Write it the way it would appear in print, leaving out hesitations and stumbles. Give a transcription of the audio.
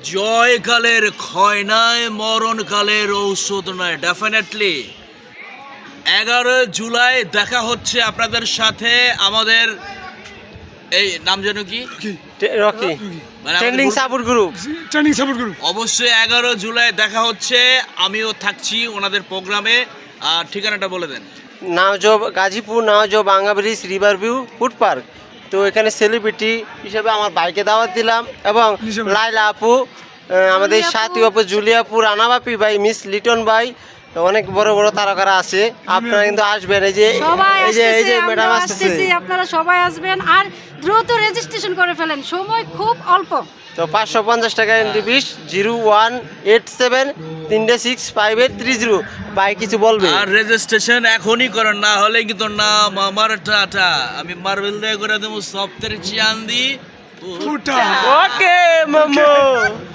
জয়কালের ক্ষয় নাই, মরণকালের ঔষধ নয়। ডেফিনেটলি 11 জুলাই দেখা হচ্ছে আপনাদের সাথে। আমাদের এই নাম যেন কি, রকি মানে আমাদের trending group- support group. Training support group. অবশ্যই 11 জুলাই দেখা হচ্ছে। আমিও থাকছি ওনাদের প্রোগ্রামে। আর ঠিকানাটা বলে দেন। নাওজব গাজীপুর, নাওজব বাঙ্গা bridge, river view, food park. তো এখানে সেলিব্রিটি হিসেবে আমার বাইকে দাওয়াত দিলাম, এবং নিশ্চয়ই। লাইলা আপু, আমাদের সাথী আপু, জুলিয়াপু, রানা বাপি ভাই, মিস লিটন ভাই, অনেক বড় বড় তারকারা আছে। আপনারা কিন্তু আসবেন। এই যে সবাই এই যে আসতেছে, ম্যাডাম আমরা আসতেছে। আসতেছি, আপনারা সবাই আসবেন আর দ্রুত রেজিস্ট্রেশন করে ফেলেন, সময় খুব অল্প। তো 550 টাকা এন্ট্রি ফিস। 0187 ভাই কিছু বলবে? আর রেজিস্ট্রেশন এখনই করেন, না হলে কিন্তু নাম আমার টাটা। আমি মার্বেল দিয়ে করে দেবো সপ্তাহের চিয়ান্দি। ফুটা। ওকে মামু।